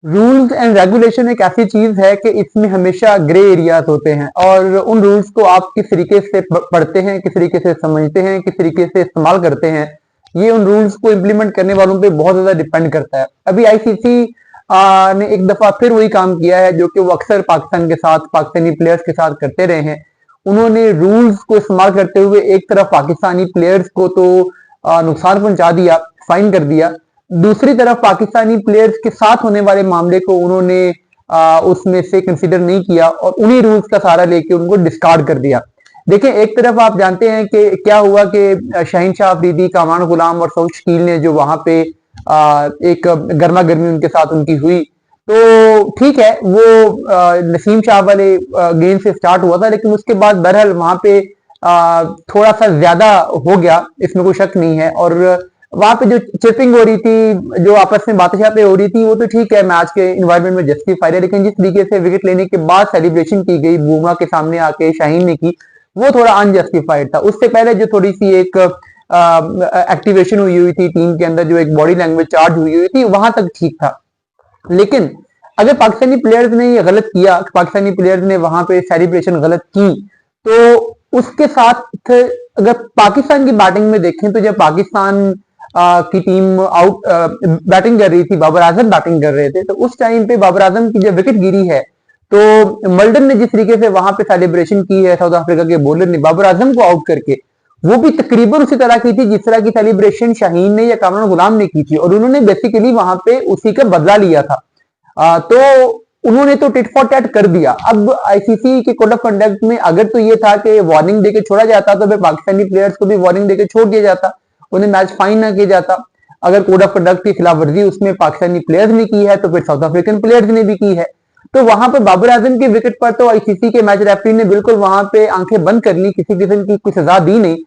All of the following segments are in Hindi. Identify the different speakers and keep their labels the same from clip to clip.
Speaker 1: रूल्स एंड रेगुलेशन एक ऐसी चीज है कि इसमें हमेशा ग्रे एरियाज होते हैं और उन रूल्स को आप किस तरीके से पढ़ते हैं, किस तरीके से समझते हैं, किस तरीके से इस्तेमाल करते हैं, ये उन रूल्स को इम्प्लीमेंट करने वालों पे बहुत ज्यादा डिपेंड करता है। अभी आईसीसी ने एक दफा फिर वही काम किया है जो कि वो अक्सर पाकिस्तान के साथ, पाकिस्तानी प्लेयर्स के साथ करते रहे हैं। उन्होंने रूल्स को इस्तेमाल करते हुए एक तरफ पाकिस्तानी प्लेयर्स को तो नुकसान पहुंचा दिया, फाइन कर दिया, दूसरी तरफ पाकिस्तानी प्लेयर्स के साथ होने वाले मामले को उन्होंने उसमें से कंसीडर नहीं किया और उन्हीं रूल्स का सहारा लेके उनको डिस्कार्ड कर दिया। देखिए, एक तरफ आप जानते हैं कि क्या हुआ कि शाहीन शाह अफरीदी, कामरान गुलाम और सऊद शकील ने जो वहां पे एक गर्मा गर्मी उनके साथ उनकी हुई, तो ठीक है, वो नसीम शाह वाले गेम से स्टार्ट हुआ था, लेकिन उसके बाद बहरहाल वहां पे थोड़ा सा ज्यादा हो गया, इसमें कोई शक नहीं है। और वहां पे जो चिपिंग हो रही थी, जो आपस में बातें शातें हो रही थी, वो तो ठीक है, मैच के इन्वायरमेंट में जस्टिफाइड है, लेकिन जिस तरीके से विकेट लेने के बाद सेलिब्रेशन की गई, बुमराह के सामने आके शाहीन ने की, वो थोड़ा अनजस्टिफाइड था। उससे पहले जो थोड़ी सी एक एक्टिवेशन हुई थी टीम के अंदर, जो एक बॉडी लैंग्वेज चार्ज हुई थी, वहां तक ठीक था। लेकिन अगर पाकिस्तानी प्लेयर्स ने ये गलत किया, पाकिस्तानी प्लेयर्स ने वहां पे सेलिब्रेशन गलत की, तो उसके साथ अगर पाकिस्तान की बैटिंग में देखें तो जब पाकिस्तान की टीम आउट बैटिंग कर रही थी, बाबर आजम बैटिंग कर रहे थे, तो उस टाइम पे बाबर आजम की जब विकेट गिरी है, तो मल्डन ने जिस तरीके से वहां पे सेलिब्रेशन की है साउथ अफ्रीका के बॉलर ने बाबर आजम को आउट करके, वो भी तकरीबन उसी तरह की थी जिस तरह की सेलिब्रेशन शाहीन ने या कामरान गुलाम ने की थी, और उन्होंने बेसिकली वहां पे उसी का बदला लिया था। तो उन्होंने तो टिट फॉर टैट कर दिया। अब आईसीसी के कोड ऑफ कंडक्ट में अगर तो ये था कि वार्निंग देके छोड़ा जाता, तो फिर पाकिस्तानी प्लेयर्स को भी वार्निंग देके छोड़ दिया जाता, उन्हें मैच फाइन ना किया जाता। अगर कोड ऑफ कंडक्ट की खिलाफ वर्जी उसमें पाकिस्तानी प्लेयर्स ने की है, तो फिर साउथ अफ्रीकन प्लेयर्स ने भी की है। तो वहां पर बाबर आजम की विकेट पर तो आईसीसी के मैच रेफरी ने बिल्कुल वहां पे आंखें बंद कर ली, किसी किस्म की कोई सजा दी नहीं।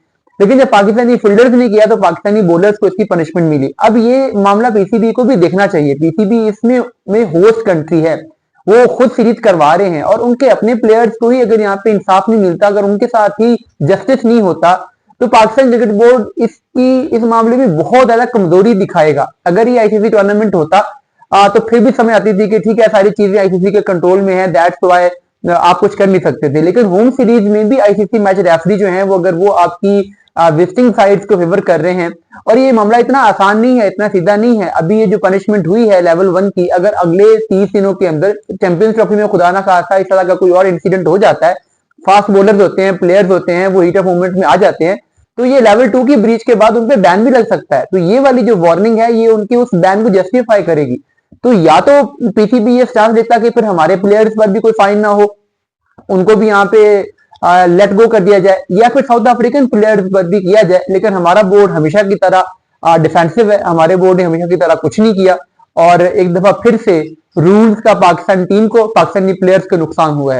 Speaker 1: लेकिन जब पाकिस्तानी फील्डर्स ने किया तो पाकिस्तानी बॉलर्स को इसकी पनिशमेंट मिली। अब ये मामला पीसीबी को भी देखना चाहिए। पीसीबी इसमें में होस्ट कंट्री है, वो खुद सीरीज करवा रहे हैं, और उनके अपने प्लेयर्स को ही अगर यहाँ पे इंसाफ नहीं मिलता, अगर उनके साथ ही जस्टिस नहीं होता, तो पाकिस्तान क्रिकेट बोर्ड इस मामले में बहुत ज्यादा कमजोरी दिखाएगा। अगर ये आईसीसी टूर्नामेंट होता तो फिर भी समय आती थी कि ठीक है, सारी चीजें आईसीसी के कंट्रोल में है, दैट्स व्हाई आप कुछ कर नहीं सकते थे। लेकिन होम सीरीज में भी आईसीसी मैच रेफरी जो है वो, अगर वो आपकी विजिटिंग साइड्स को फेवर कर रहे हैं, और ये मामला इतना आसान नहीं है, इतना सीधा नहीं है। अभी ये जो पनिशमेंट हुई है लेवल 1 की, अगर अगले 30 दिनों के अंदर चैंपियंस ट्रॉफी में खुदा ना खासा इस तरह का कोई और इंसिडेंट हो जाता है, फास्ट बॉलर्स होते हैं, प्लेयर्स होते हैं, वो हीट ऑफ मोमेंट में आ जाते हैं, तो ये लेवल 2 की ब्रीच के बाद उन पे बैन भी लग सकता है। तो ये वाली जो वार्निंग है, ये उनकी उस बैन को जस्टिफाई करेगी। तो या तो पीसीबी ये स्टांस लेता कि फिर हमारे प्लेयर्स पर भी कोई फाइन ना हो, उनको भी यहाँ पे लेट गो कर दिया जाए, या फिर साउथ अफ्रीकन प्लेयर्स पर भी किया जाए। लेकिन हमारा बोर्ड हमेशा की तरह डिफेंसिव है, हमारे बोर्ड ने हमेशा की तरह कुछ नहीं किया, और एक दफा फिर से रूल्स का पाकिस्तान टीम को, पाकिस्तानी प्लेयर्स को नुकसान हुआ है।